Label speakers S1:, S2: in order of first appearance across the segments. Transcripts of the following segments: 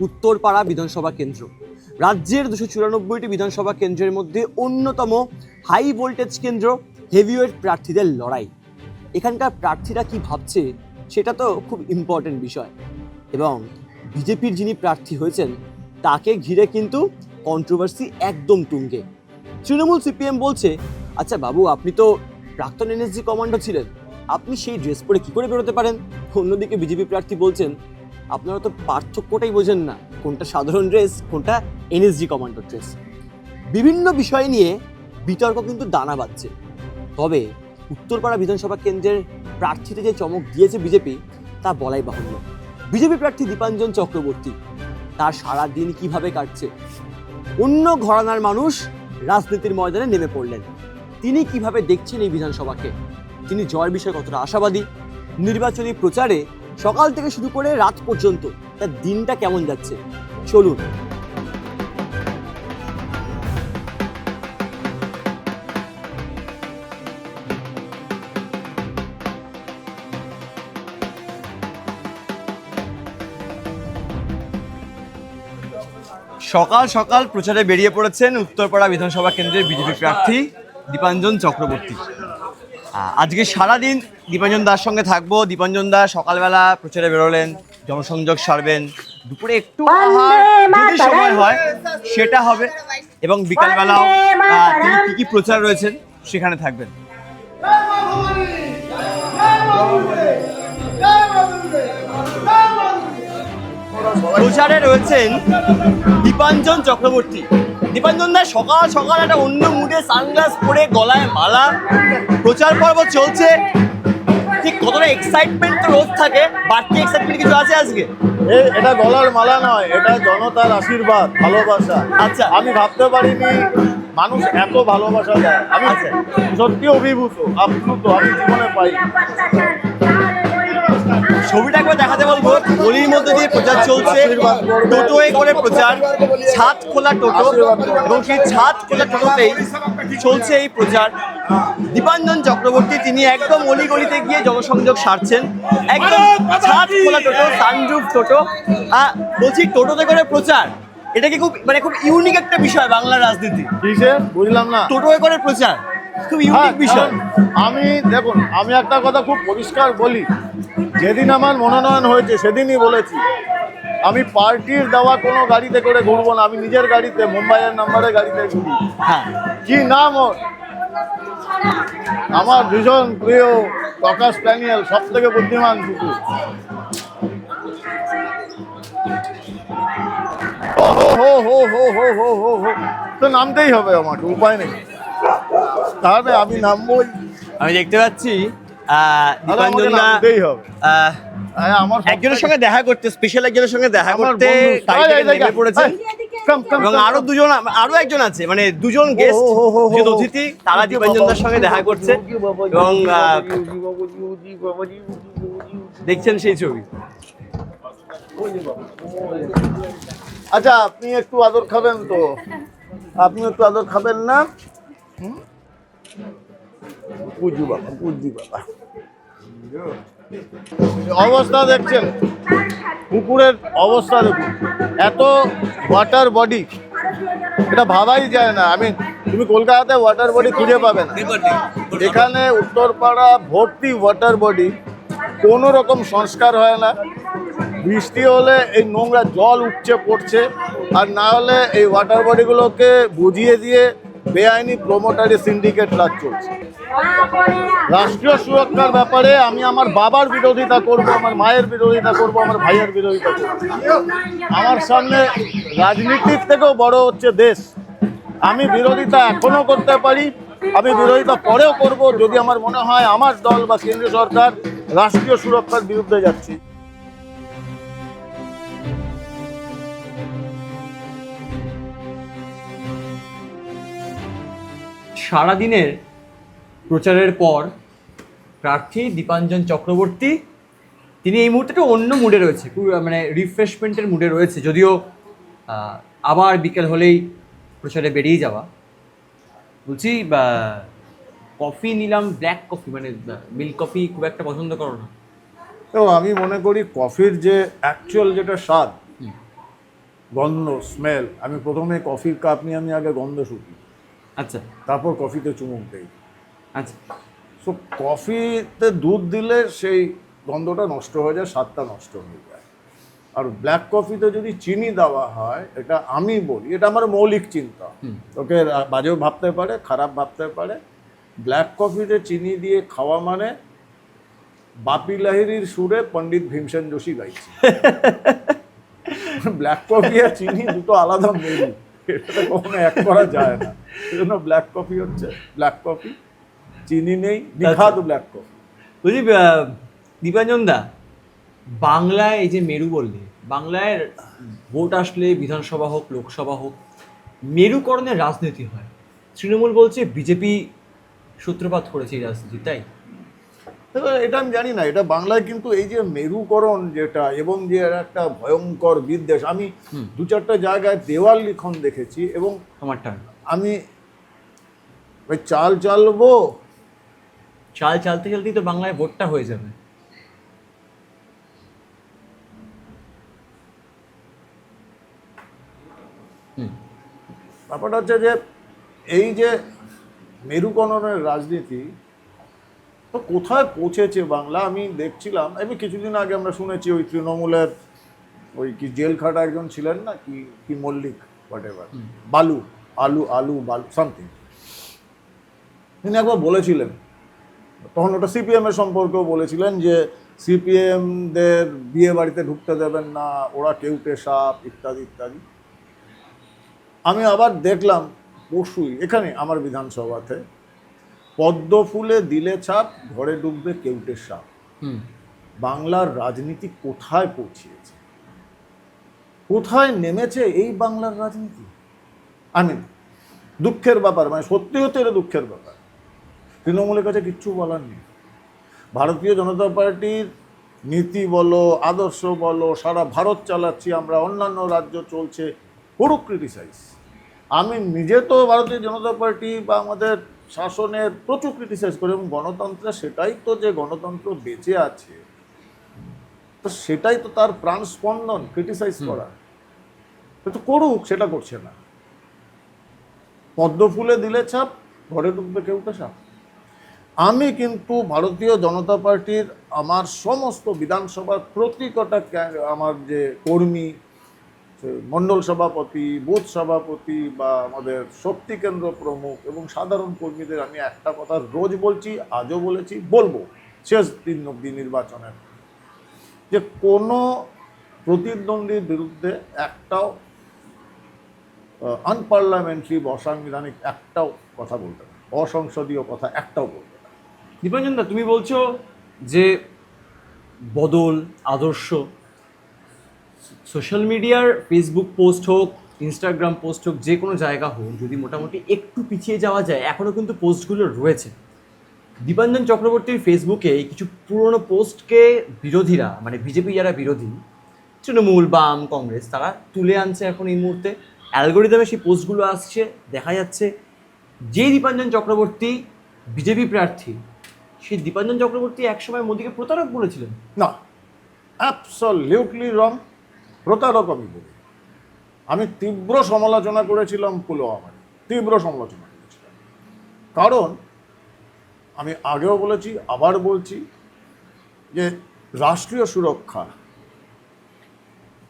S1: উত্তরপাড়া বিধানসভা কেন্দ্র রাজ্যের 294টি বিধানসভা কেন্দ্রের মধ্যে অন্যতম হাই ভোল্টেজ কেন্দ্র। হেভিওয়েট প্রার্থীদের লড়াই। এখানকার প্রার্থীরা কি ভাবছে সেটা তো খুব ইম্পর্টেন্ট বিষয়, এবং বিজেপির যিনি প্রার্থী হয়েছেন তাকে ঘিরে কিন্তু কন্ট্রোভার্সি একদম তুঙ্গে। তৃণমূল সিপিএম বলছে, আচ্ছা বাবু, আপনি তো প্রাক্তন এনএসজি কমান্ডো ছিলেন, আপনি সেই ড্রেস পরে কি করে বেরোতে পারেন? অন্যদিকে বিজেপি প্রার্থী বলছেন, আপনারা তো পার্থক্যটাই বোঝেন না, কোনটা সাধারণ ড্রেস, কোনটা এনএসজি কমান্ডো ড্রেস। বিভিন্ন বিষয় নিয়ে বিতর্ক কিন্তু দানা বাঁধছে। তবে উত্তরপাড়া বিধানসভা কেন্দ্রের প্রার্থীতে যে চমক দিয়েছে বিজেপি, তা বলাই বাহুল্য। বিজেপি প্রার্থী দীপাঞ্জন চক্রবর্তী, তার সারা দিন কিভাবে কাটছে? অন্য ঘরানার মানুষ রাজনীতির ময়দানে নেমে পড়লেন। তিনি কিভাবে দেখছেন এই বিধানসভাকে? তিনি জয়ের বিষয়ে কতটা আশাবাদী? নির্বাচনী প্রচারে সকাল থেকে শুরু করে রাত পর্যন্ত তার দিনটা কেমন যাচ্ছে, চলুন। সকাল সকাল প্রচারে বেরিয়ে পড়েছেন উত্তরপাড়া বিধানসভা কেন্দ্রের বিজেপি প্রার্থী দীপাঞ্জন চক্রবর্তী। আজকে সারাদিন দীপাঞ্জন দার সঙ্গে থাকবো। দীপাঞ্জন দা সকালবেলা প্রচারে বেরোলেন, জনসংযোগ সারবেন, দুপুরে একটু যদি সময় হয় সেটা হবে, এবং বিকালবেলাও তিনি কি কি প্রচার রয়েছেন সেখানে থাকবেন। প্রচারে রয়েছেন দীপাঞ্জন চক্রবর্তী। দীপাঞ্জন দা সকাল সকাল একটা অন্য মুডে সানগ্লাস পরে, গলায় মালা, প্রচার পর্ব চলছে। ঠিক কতটা এক্সাইটমেন্ট তো রোজ থাকে, বাড়তি এক্সাইটমেন্ট কিছু আছে আজকে?
S2: এটা গলার মালা নয়, এটা জনতার আশীর্বাদ, ভালোবাসা।
S1: আচ্ছা,
S2: আমি ভাবতে পারিনি মানুষ এত ভালোবাসা দেয়। আমি সত্যি অভিভূত, আপ্লুত, আমি জীবনে পাই।
S1: ছবিটা একবার দেখাতে বলবো। গলির মধ্যে দিয়ে প্রচার চলছে, টোটোয় করে প্রচার, ছাদ খোলা টোটো, এবং সেই ছাদ খোলা টোটোতেই চলছে এই প্রচার। দীপাঞ্জন চক্রবর্তী তিনি একদম অলিগলিতে গিয়ে জনসংযোগ সারছেন, একদম ছাদ খোলা টোটো, সানরুফ টোটো। বলছি, টোটোতে করে প্রচার, এটা কি খুব খুব ইউনিক একটা বিষয় বাংলার রাজনীতি?
S2: বুঝলাম না।
S1: টোটোয় করে প্রচার খুব ইউনিক বিষয়।
S2: আমি দেখুন, আমি একটা কথা খুব পরিষ্কার বলি, যেদিন আমার মনোনয়ন হয়েছে সেদিনই বলেছি আমি পার্টির দেওয়া কোনো গাড়িতে করে ঘুরবো না, আমি নিজের গাড়িতে, মুম্বাইয়ের নাম্বারের গাড়িতে ঘুরি।
S1: হ্যাঁ,
S2: কি নাম ওর? আমার ভীষণ প্রিয় প্রকাশ প্যানিয়াল, সব থেকে বুদ্ধিমান কুকুর। তো নামতেই হবে আমাকে, উপায় নেই, তাহলে আমি নামবই।
S1: আমি দেখতে পাচ্ছি দীপাঞ্জন দা
S2: আমার
S1: একজনের সঙ্গে দেখা করতে, স্পেশাল একজনের সঙ্গে দেখা করতে নেমে পড়েছেন, এবং আরো একজন আছে, মানে দুজন গেস্ট, অতিথি, তারা দীপাঞ্জন দার সঙ্গে দেখা করছে, এবং দেখছেন সেই ছবি।
S2: আচ্ছা, আপনি একটু আদর খাবেন তো? আপনি একটু আদর খাবেন না? বুঝি বাবা, বুঝি বাবা। অবস্থা দেখছেন, পুকুরের অবস্থা দেখুন, এত ওয়াটার বডি, এটা ভাবাই যায় না। তুমি কলকাতাতে ওয়াটার বডি খুঁজে পাবে না, এখানে উত্তরপাড়া ভর্তি ওয়াটার বডি। কোনো রকম সংস্কার হয় না, বৃষ্টি হলে এই নোংরা জল উপচে পড়ছে, আর না হলে এই ওয়াটার বডিগুলোকে বুঝিয়ে দিয়ে বেআইনি প্রমোটারি সিন্ডিকেট রাজ চলছে। রাষ্ট্রীয় সুরক্ষার ব্যাপারে আমি আমার বাবার বিরোধিতা করব, আমার মায়ের বিরোধিতা করব, আমার ভাইয়ের বিরোধিতা করব। আমার সামনে রাজনীতির থেকেও বড় হচ্ছে দেশ। আমি বিরোধিতা এখনো করতে পারি, আমি বিরোধিতা পরেও করব, যদি আমার মনে হয় আমার দল বা কেন্দ্রীয় সরকার রাষ্ট্রীয় সুরক্ষার বিরুদ্ধে যাচ্ছে।
S1: সারাদিনের প্রচারের পর প্রার্থী দীপাঞ্জন চক্রবর্তী তিনি এই মুহূর্তে একটু অন্য মুডে রয়েছে, খুব মানে রিফ্রেশমেন্টের মুডে রয়েছে, যদিও আবার বিকেল হলেই প্রচারে বেরিয়ে যাওয়া। বলছি কফি নিলাম, ব্ল্যাক কফি, মানে মিল্ক কফি খুব একটা পছন্দ করো না?
S2: তো আমি মনে করি কফির যে অ্যাকচুয়াল যেটা স্বাদ, গন্ধ, স্মেল, আমি প্রথমে কফির কাপ নিয়ে আমি আগে গন্ধ শুকি,
S1: আচ্ছা
S2: তারপর কফিতে চুমুক দেই।
S1: আচ্ছা।
S2: সো কফিতে দুধ দিলে সেই গন্ধটা নষ্ট হয়ে যায়, স্বাদটা নষ্ট হয়ে যায়। আর ব্ল্যাক কফিতে যদি চিনি দেওয়া হয়, এটা আমি বলি, এটা আমার মৌলিক চিন্তা, ওকে বাজেও ভাবতে পারে, খারাপ ভাবতে পারে, ব্ল্যাক কফিতে চিনি দিয়ে খাওয়া মানে বাপি লাহিড়ির সুরে পণ্ডিত ভীমসেন যোশী গাইছে। ব্ল্যাক কফি আর চিনি দুটো আলাদা মেনু, এটা কখনো এক করা যায় না। এই জন্য ব্ল্যাক কফি হচ্ছে ব্ল্যাক কফি, চিনি নেই, বিখ্যাত ব্ল্যাক কফি।
S1: বলছি দীপাঞ্জন দা, বাংলায় এই যে মেরু বললে, বাংলায় ভোট আসলে বিধানসভা হোক লোকসভা হোক মেরুকরণের রাজনীতি হয়। তৃণমূল বলছে বিজেপি সূত্রপাত করেছে এই রাজনীতি, তাই?
S2: এটা আমি জানি না, এটা বাংলায় কিন্তু এই যে মেরুকরণ যেটা, এবং যে একটা ভয়ঙ্কর বিদ্বেষ, আমি দু চারটা জায়গায় দেওয়াল লিখন দেখেছি, এবং
S1: আমারটা
S2: আমি ওই চাল চালবো,
S1: চাল চালতে চালতেই তো বাংলায় ভোটটা হয়ে যাবে।
S2: ব্যাপারটা হচ্ছে যে এই যে মেরুকরণের রাজনীতি তো কোথায় পৌঁছেছে বাংলা। আমি দেখছিলাম, আমি কিছুদিন আগে আমরা শুনেছি ওই তৃণমূলের ওই কি জেল খাটা একজন ছিলেন না, কি কি মল্লিক হোয়াট এভার, বালু, আলু বালু সামথিং, তিনি একবার বলেছিলেন, তখন ওটা সিপিএম এর সম্পর্কেও বলেছিলেন যে সিপিএমদের বিয়ে বাড়িতে ঢুকতে দেবেন না, ওরা কেউটে সাপ ইত্যাদি ইত্যাদি। আমি আবার দেখলাম পরশুই এখানে আমার বিধানসভাতে, পদ্ম ফুলে দিলে ছাপ, ঘরে ঢুকবে কেউটে সাপ। বাংলার রাজনীতি কোথায় পৌঁছিয়েছে, কোথায় নেমেছে এই বাংলার রাজনীতি? আমি দুঃখের ব্যাপার, মানে সত্যি হতে এটা দুঃখের ব্যাপার, তৃণমূলের কাছে কিচ্ছু বলার নেই। ভারতীয় জনতা পার্টির নীতি বলো, আদর্শ বলো, সারা ভারত চালাচ্ছি আমরা, অন্যান্য রাজ্য চলছে, পুরো ক্রিটিসাইজ। আমি নিজে তো ভারতীয় জনতা পার্টি বা আমাদের শাসনের প্রচুর ক্রিটিসাইজ করি, এবং গণতন্ত্রে সেটাই তো, যে গণতন্ত্র বেঁচে আছে তো সেটাই তো তার প্রাণ স্পন্দন, ক্রিটিসাইজ করা। তো করুক, সেটা করছে না। পদ্ম ফুলে দিলে ছাপ, ঘরে ঢুকবে কেউটে সাপ। আমি কিন্তু ভারতীয় জনতা পার্টির আমার সমস্ত বিধানসভার প্রতি কটা আমার যে কর্মী, মণ্ডল সভাপতি, বুথ সভাপতি বা আমাদের শক্তি কেন্দ্র প্রমুখ এবং সাধারণ কর্মীদের আমি একটা কথা রোজ বলছি, আজও বলেছি, বলবো শেষ দিন অব্দি নির্বাচনের, যে কোনো প্রতিদ্বন্দ্বীর বিরুদ্ধে একটাও আনপার্লামেন্টারি বা অসাংবিধানিক একটাও কথা বলতে না, অসংসদীয় কথা একটাও বলতে না।
S1: দীপাঞ্জন দা, তুমি বলছো যে বদল, আদর্শ, সোশ্যাল মিডিয়ার ফেসবুক পোস্ট হোক, ইনস্টাগ্রাম পোস্ট হোক, যে কোনো জায়গা হোক, যদি মোটামুটি একটু পিছিয়ে যাওয়া যায়, এখনও কিন্তু পোস্টগুলো রয়েছে। দীপাঞ্জন চক্রবর্তীর ফেসবুকে কিছু পুরনো পোস্টকে বিরোধীরা, মানে বিজেপি যারা বিরোধী, তৃণমূল, বাম, কংগ্রেস, তারা তুলে আনছে এখন এই মুহূর্তে। অ্যালগোরিদমে সেই পোস্টগুলো আসছে, দেখা যাচ্ছে যে দীপাঞ্জন চক্রবর্তী বিজেপি প্রার্থী, সেই দীপাঞ্জন চক্রবর্তী একসময় মোদীকে প্রতারক বলেছিলেন।
S2: না, অ্যাবসলিউটলি রং, প্রতারক আমি বলি। আমি তীব্র সমালোচনা করেছিলাম পুলওয়ামার, তীব্র সমালোচনা করেছিলাম, কারণ আমি আগেও বলেছি, আবার বলছি, যে রাষ্ট্রীয় সুরক্ষা,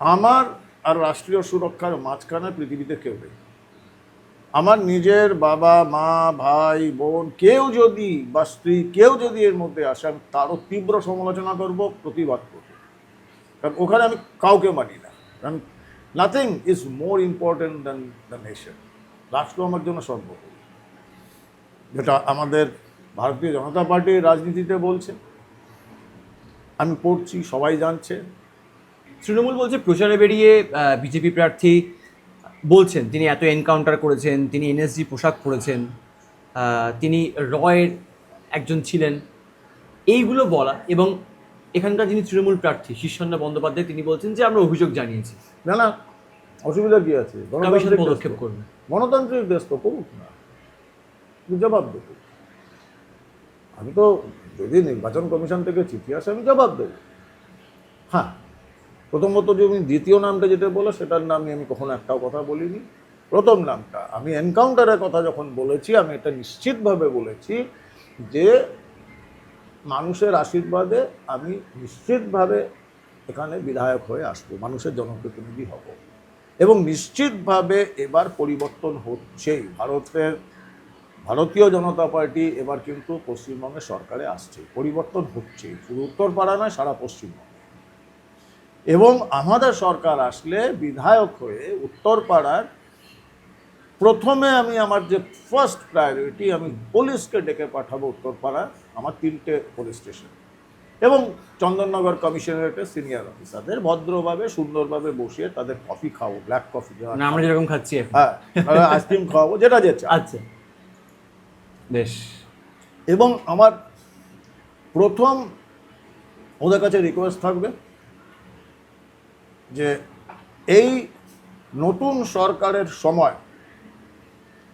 S2: আমার আর রাষ্ট্রীয় সুরক্ষার মাঝখানে পৃথিবীতে কেউ নেই। আমার নিজের বাবা, মা, ভাই, বোন, কেউ যদি বা স্ত্রী কেউ যদি এর মধ্যে আসে, আমি তারও তীব্র সমালোচনা করব, প্রতিবাদ করব, কারণ ওখানে আমি কাউকে মানি না। কারণ nothing is more important than the nation. রাষ্ট্র আমার জন্য সর্বোপরি, যেটা আমাদের ভারতীয় জনতা পার্টির রাজনীতিতে বলছে, আমি পড়ছি, সবাই জানছে।
S1: তৃণমূল বলছে প্রচারে বেরিয়ে বিজেপি প্রার্থী বলছেন তিনি এত এনকাউন্টার করেছেন, তিনি এনএসজি পোশাক পরেছেন, তিনি রয়ের একজন ছিলেন, এইগুলো বলা, এবং এখানকার যিনি তৃণমূল প্রার্থী শীর্ষেন্দ্র বন্দ্যোপাধ্যায় তিনি বলছেন যে আমরা অভিযোগ জানিয়েছি,
S2: না না, অসুবিধা কি আছে?
S1: কমিশন পদক্ষেপ করবে।
S2: গণতান্ত্রিক দেশ তো, করুক না, জবাব দেবো। আমি তো যদি নির্বাচন কমিশন থেকে চিঠি আসে আমি জবাব দেবো। হ্যাঁ, প্রথমত যে আমি দ্বিতীয় নামটা যেটা বলো সেটার নাম নিয়ে আমি কখনো একটাও কথা বলিনি। প্রথম নামটা আমি এনকাউন্টারের কথা যখন বলেছি, আমি এটা নিশ্চিতভাবে বলেছি যে মানুষের আশীর্বাদে আমি নিশ্চিতভাবে এখানে বিধায়ক হয়ে আসবো, মানুষের জনপ্রতিনিধি হব, এবং নিশ্চিতভাবে এবার পরিবর্তন হচ্ছেই। ভারতীয় জনতা পার্টি এবার কিন্তু পশ্চিমবঙ্গে সরকারে আসছে, পরিবর্তন হচ্ছে, শুধু উত্তরপাড়া নয়, সারা পশ্চিমবঙ্গ। এবং আমাদের সরকার আসলে বিধায়ক হয়ে উত্তরপাড়ার প্রথমে আমি আমার যে ফার্স্ট প্রায়োরিটি, আমি পুলিশকে ডেকে পাঠাবো উত্তরপাড়া, আমার 3টে পুলিশ স্টেশন, এবং চন্দননগর কমিশনারেটের সিনিয়র অফিসারদের ভদ্রভাবে সুন্দরভাবে বসিয়ে তাদের কফি খাওয়াবো, ব্ল্যাক কফি,
S1: মানে আমরা যেরকম খাচ্ছি এখন।
S2: হ্যাঁ, আইসক্রিম খাওয়াবো, যেটা যেটা।
S1: আচ্ছা, বেশ।
S2: এবং আমার প্রথম ওদের কাছে রিকোয়েস্ট থাকবে যে এই নতুন সরকারের সময়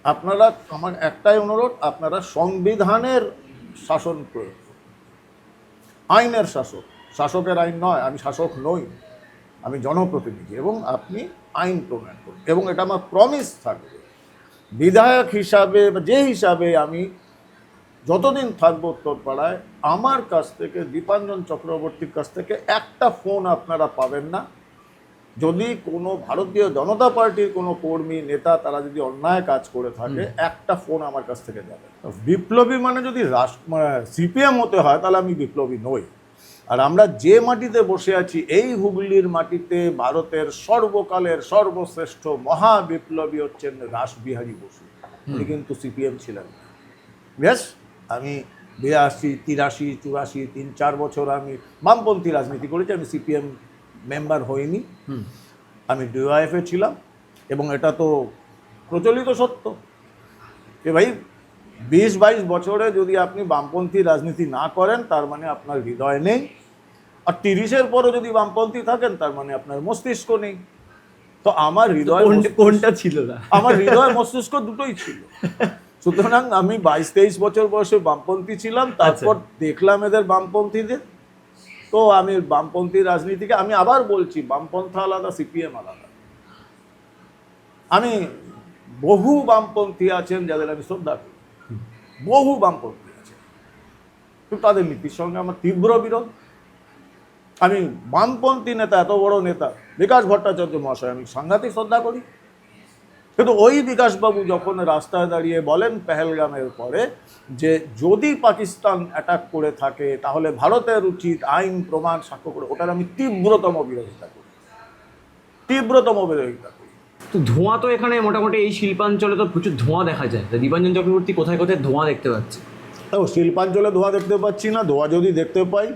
S2: আপনারা, আমার একটাই অনুরোধ, আপনারা সংবিধানের শাসন প্রয়োগ, আইনের শাসক, শাসকের আইন নয়, আমি শাসক নই, আমি জনপ্রতিনিধি, এবং আপনি আইন প্রণয়ন করুন। এবং এটা আমার প্রমিস থাকবে বিধায়ক হিসাবে বা যে হিসাবে আমি যতদিন থাকবো উত্তরপাড়ায়, আমার কাছ থেকে, দীপাঞ্জন চক্রবর্তীর কাছ থেকে একটা ফোন আপনারা পাবেন না। যদি কোনো ভারতীয় জনতা পার্টির কোনো কর্মী, নেতা, তারা যদি অন্যায় কাজ করে থাকে, একটা ফোন আমার কাছ থেকে যাবে। বিপ্লবী মানে যদি সিপিএম হতে হয় তাহলে আমি বিপ্লবী নই। আর আমরা যে মাটিতে বসে আছি, এই হুগলির মাটিতে ভারতের সর্বকালের সর্বশ্রেষ্ঠ মহাবিপ্লবী হচ্ছেন রাসবিহারী বসু। উনি কিন্তু সিপিএম ছিলেন না। বেশ, আমি 82, 83, 84, 3-4 বছর আমি বামপন্থী রাজনীতি করেছি, আমি সিপিএম মেম্বার হইনি, আমি ডিওয়াইএফে ছিলাম। এবং এটা তো প্রচলিত সত্য যে ভাই 20-22 বছরে যদি আপনি বামপন্থী রাজনীতি না করেন তার মানে আপনার হৃদয় নেই, আর 30-এর পরও যদি বামপন্থী থাকেন তার মানে আপনার মস্তিষ্ক নেই। তো আমার হৃদয়,
S1: কোনটা ছিল না?
S2: আমার হৃদয় মস্তিষ্ক দুটোই ছিল। সুতরাং আমি 22-23 বছর বয়সে বামপন্থী ছিলাম, তারপর দেখলাম এদের বামপন্থীদের, তো আমি বামপন্থী রাজনীতিকে, আমি আবার বলছি, বামপন্থা আলাদা, সিপিএম আলাদা। আমি বহু বামপন্থী আছেন যাদের আমি শ্রদ্ধা করি, বহু বামপন্থী আছেন, কিন্তু তাদের নীতির সঙ্গে আমার তীব্র বিরোধ। আমি বামপন্থী নেতা, এত বড় নেতা বিকাশ ভট্টাচার্য মহাশয় আমি সাংঘাতিক শ্রদ্ধা করি, কিন্তু ওই বিকাশবাবু যখন রাস্তায় দাঁড়িয়ে বলেন পেহেলগামের পরে যে যদি পাকিস্তান অ্যাটাক করে থাকে তাহলে ভারতের উচিত আইন প্রমাণ সাক্ষ্য করে, ওটার আমি তীব্রতম বিরোধিতা করি, তীব্রতম বিরোধিতা করি।
S1: তো ধোঁয়া তো এখানে মোটামুটি এই শিল্পাঞ্চলে তো প্রচুর ধোঁয়া দেখা যায়, তো দীপাঞ্জন চক্রবর্তী কোথায় কোথায় ধোঁয়া দেখতে পাচ্ছে?
S2: তো শিল্পাঞ্চলে ধোঁয়া দেখতে পাচ্ছি না, ধোঁয়া যদি দেখতে পাই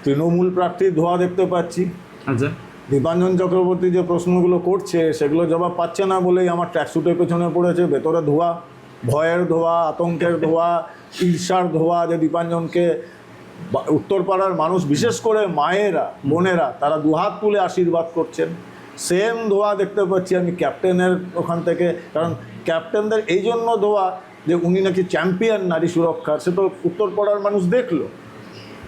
S2: তৃণমূল প্রার্থীর ধোঁয়া দেখতে পাচ্ছি।
S1: আচ্ছা,
S2: দীপাঞ্জন চক্রবর্তী যে প্রশ্নগুলো করছে সেগুলো জবাব পাচ্ছে না বলেই আমার ট্র্যাকস্যুটের পেছনে পড়েছে, ভেতরে ধোঁয়া, ভয়ের ধোঁয়া, আতঙ্কের ধোঁয়া, ঈর্ষার ধোঁয়া, যে দীপাঞ্জনকে উত্তরপাড়ার মানুষ, বিশেষ করে মায়েরা, বোনেরা, তারা দুহাত তুলে আশীর্বাদ করছেন। সেম ধোঁয়া দেখতে পাচ্ছি আমি ক্যাপ্টেনের ওখান থেকে, কারণ ক্যাপ্টেনদের এই জন্য ধোঁয়া যে উনি নাকি চ্যাম্পিয়ন নারী সুরক্ষার, সে তো উত্তরপাড়ার মানুষ দেখলো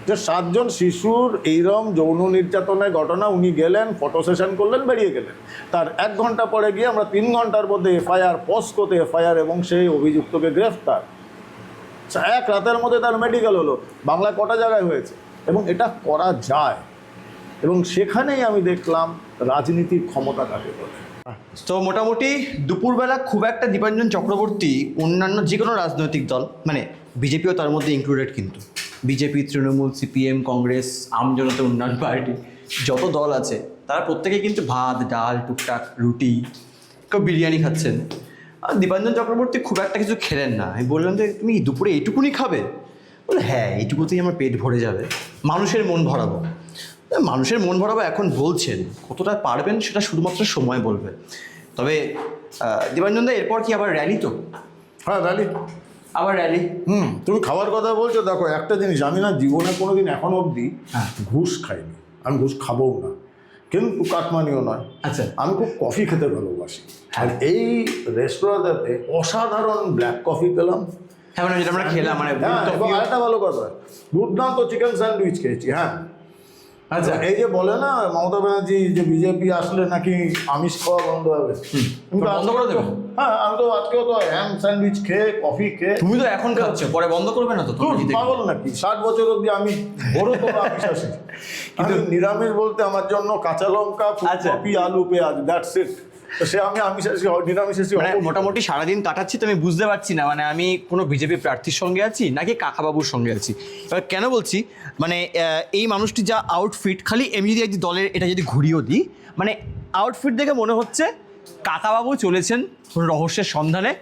S2: যে 7 জন শিশুর এইরকম যৌন নির্যাতনের ঘটনা, উনি গেলেন, ফটো সেশন করলেন, বেরিয়ে গেলেন। তার 1 ঘন্টা পরে গিয়ে আমরা 3 ঘন্টার মধ্যে এফআইআর, পস্কোতে এফআইআর, এবং সেই অভিযুক্তকে গ্রেফতার। 1 রাতের মধ্যে তার মেডিকেল হলো। বাংলা কটা জায়গায় হয়েছে, এবং এটা করা যায়। এবং সেখানেই আমি দেখলাম রাজনীতির ক্ষমতা কাকে বলে।
S1: তো মোটামুটি দুপুরবেলা খুব একটা দীপাঞ্জন চক্রবর্তী অন্যান্য যে কোনো রাজনৈতিক দল, মানে বিজেপিও তার মধ্যে ইনক্লুডেড, কিন্তু বিজেপি, তৃণমূল, সিপিএম, কংগ্রেস, আম জনতা উন্নয়ন পার্টি, যত দল আছে তারা প্রত্যেকেই কিন্তু ভাত, ডাল, টুকটাক রুটি, কেউ বিরিয়ানি খাচ্ছেন। আর দীপাঞ্জন চক্রবর্তী খুব একটা কিছু খেলেন না। আমি বললাম যে তুমি দুপুরে এইটুকুনি খাবে? বলে হ্যাঁ, এইটুকুতেই আমার পেট ভরে যাবে, মানুষের মন ভরাবো। মানুষের মন ভরাবো এখন বলছেন, কতটা পারবেন সেটা শুধুমাত্র সময় বলবে। তবে দীপাঞ্জন দা, এরপর কি আবার র্যালি? তো
S2: হ্যাঁ, র্যালি।
S1: আবার র্যালি।
S2: তুমি খাওয়ার কথা বলছো, দেখো একটা জিনিস, আমি না জীবনে কোনোদিন এখনো অবধি ঘুষ খাইনি, আমি ঘুষ খাবোও না, কিন্তু কাটমানিও নয়।
S1: আচ্ছা।
S2: আমি খুব কফি খেতে ভালোবাসি, আর এই রেস্তোরাঁটাতে অসাধারণ ব্ল্যাক কফি পেলাম।
S1: হ্যাঁ মানে যেটা আমরা খেলাম মানে
S2: আরেকটা ভালো কথা, দুর্দান্ত চিকেন স্যান্ডউইচ খেয়েছি। হ্যাঁ
S1: আচ্ছা,
S2: এই যে বলে না মমতা ব্যানার্জি যে বিজেপি আসলে নাকি আমিষ খাওয়া বন্ধ হবে,
S1: বন্ধ করে দেবে।
S2: হ্যাঁ আমি তো আজকেও তো হ্যাম স্যান্ডউইচ খেয়ে কফি খেয়ে।
S1: তুমি তো এখন খাচ্ছ, পরে বন্ধ করবে না তো?
S2: পাগল নাকি? 60 বছর অব্দি আমি বড় তো আমিষ আসি, কিন্তু নিরামিষ বলতে আমার জন্য কাঁচা লঙ্কা, ফুলকপি, আলু, পেঁয়াজ, দ্যাটস ইট। তো সে আমি আমিষ আসি, নিরামিষ আসি,
S1: মানে মোটামুটি সারাদিন কাটাচ্ছি, তো আমি বুঝতে পারছি না মানে আমি কোনো বিজেপি প্রার্থীর সঙ্গে আছি নাকি কাকাবাবুর সঙ্গে আছি। এবার কেন বলছি, মানে এই মানুষটি যা আউটফিট, খালি এমনি যদি একটি দলের এটা যদি ঘুরিয়েও দিই, মানে আউটফিট দেখে মনে হচ্ছে কাকাবাবু চলেছেন কোনো রহস্যের সন্ধানে।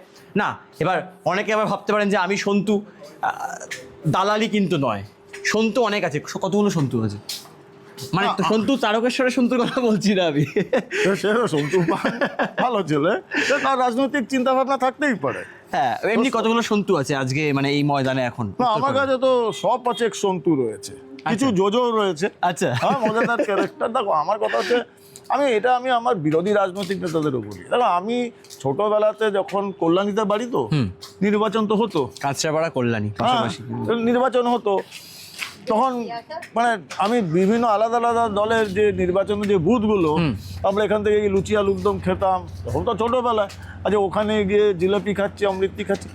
S1: না, এবার অনেকে আবার ভাবতে পারেন যে আমি সন্তু, দালালি কিন্তু নয়, সন্তু অনেক আছে। কতগুলো সন্তু আছে, মানে সন্তু তারকেশ্বরের সন্তুর কথা বলছি না আমি।
S2: সে সন্তু ভালো ছেলে, তার রাজনৈতিক চিন্তা ভাবনা থাকতেই পারে।
S1: হ্যাঁ, এমনি কতগুলো সন্তু আছে আজকে মানে এই ময়দানে এখন?
S2: না, আমার কাছে তো সব আছে, সন্তু রয়েছে, কিছু জোজো রয়েছে।
S1: আচ্ছা,
S2: হ্যাঁ, মজাদার ক্যারেক্টার। দেখো আমার কথা হচ্ছে, আমি আমার বিরোধী রাজনৈতিক নেতাদেরও বলি, দেখো আমি ছোটবেলাতে যখন কল্যাণীতে বাড়ি, তো নির্বাচন তো হতো,
S1: কাঁচরাপাড়া কল্যাণী পাশাপাশি
S2: নির্বাচন হতো, তখন মানে আমি বিভিন্ন আলাদা আলাদা দলের যে নির্বাচনের যে বুথগুলো, আমরা এখান থেকে লুচি আলুর দম খেতাম, তখন তো ছোটোবেলায়। আচ্ছা, ওখানে গিয়ে জিলাপি খাচ্ছি, অমৃতি খাচ্ছি,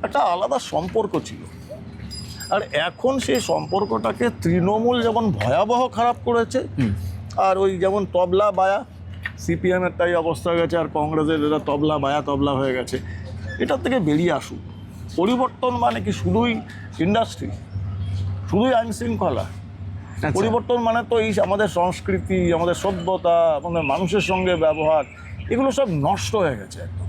S2: একটা আলাদা সম্পর্ক ছিল। আর এখন সেই সম্পর্কটাকে তৃণমূল যেমন ভয়াবহ খারাপ করেছে, আর ওই যেমন তবলা বায়া, সিপিএমের তাই অবস্থা হয়ে গেছে, আর কংগ্রেসের এরা তবলা বায়া হয়ে গেছে। এটার থেকে বেরিয়ে আসুক। পরিবর্তন মানে কি শুধুই ইন্ডাস্ট্রি, শুধুই আইন শৃঙ্খলা? পরিবর্তন মানে তো এই আমাদের সংস্কৃতি, আমাদের সভ্যতা, আমাদের মানুষের সঙ্গে ব্যবহার, এগুলো সব নষ্ট হয়ে গেছে, একদম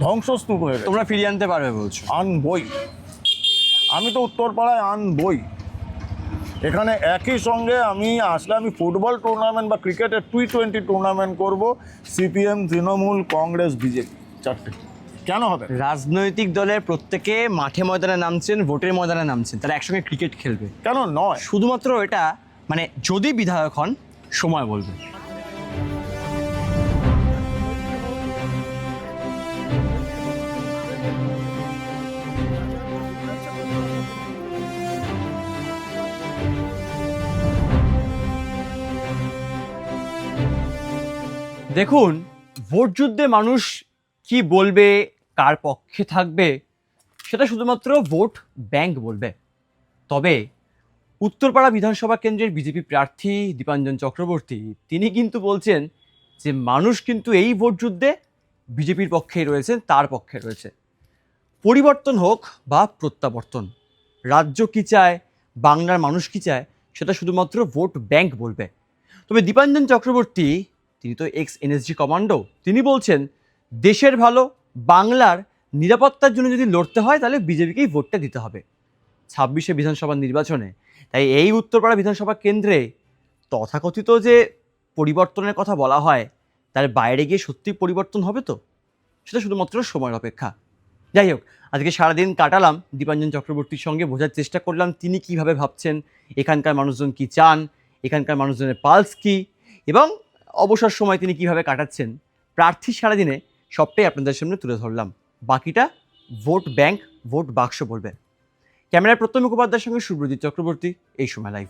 S2: ধ্বংসস্তূপ হয়ে গেছে।
S1: তোমরা ফিরিয়ে আনতে পারবে বলছো?
S2: আনবই, আমি তো উত্তরপাড়ায় আনবই। এখানে একই সঙ্গে আমি আসলে আমি ফুটবল টুর্নামেন্ট বা ক্রিকেটের T20 টুর্নামেন্ট করব, সিপিএম, তৃণমূল, কংগ্রেস, বিজেপি, চারটে। কেন হবে?
S1: রাজনৈতিক দলের প্রত্যেকে মাঠে ময়দানে নামছেন, ভোটের ময়দানে নামছেন, তারা একসঙ্গে ক্রিকেট খেলবে,
S2: কেন নয়?
S1: শুধুমাত্র এটা মানে যদি বিধায়ক হন, সময় বলবে। দেখুন, ভোট যুদ্ধে মানুষ কি বলবে, কার পক্ষে থাকবে, সেটা শুধুমাত্র ভোট ব্যাংক বলবে। তবে উত্তরপাড়া বিধানসভা কেন্দ্রের বিজেপি প্রার্থী দীপাঞ্জন চক্রবর্তী তিনি কিন্তু বলছেন যে মানুষ কিন্তু এই ভোট যুদ্ধে বিজেপির পক্ষেই রয়েছেন, তার পক্ষে রয়েছে। পরিবর্তন হোক বা প্রত্যাবর্তন, রাজ্য কী চায়, বাংলার মানুষ কী চায়, সেটা শুধুমাত্র ভোট ব্যাংক বলবে। তবে দীপাঞ্জন চক্রবর্তী তিনি তো এক্স-এনএসজি কমান্ডো, তিনি বলছেন দেশের ভালো, বাংলার নিরাপত্তার জন্য যদি লড়তে হয় তাহলে বিজেপিকেই ভোটটা দিতে হবে 26শে বিধানসভা নির্বাচনে। তাই এই উত্তরপাড়া বিধানসভা কেন্দ্রে তথাকথিত যে পরিবর্তনের কথা বলা হয়, তার বাইরে গিয়ে সত্যি পরিবর্তন হবে তো, সেটা শুধুমাত্র সময়ের অপেক্ষা। যাই হোক, আজকে সারাদিন কাটালাম দীপাঞ্জন চক্রবর্তীর সঙ্গে, বোঝার চেষ্টা করলাম তিনি কিভাবে ভাবছেন, এখানকার মানুষজন কি চান, এখানকার মানুষজনের পালস কী, এবং অবসর সময় তিনি কিভাবে কাটাচ্ছেন। প্রার্থী সারাদিনে সবটাই আপনাদের সামনে তুলে ধরলাম, বাকিটা ভোট ব্যাংক, ভোট বাক্স বলবে। ক্যামেরায় প্রত্যয় মুখোপাধ্যায়ের সঙ্গে সুব্রজিৎ চক্রবর্তী, এই সময় লাইভ।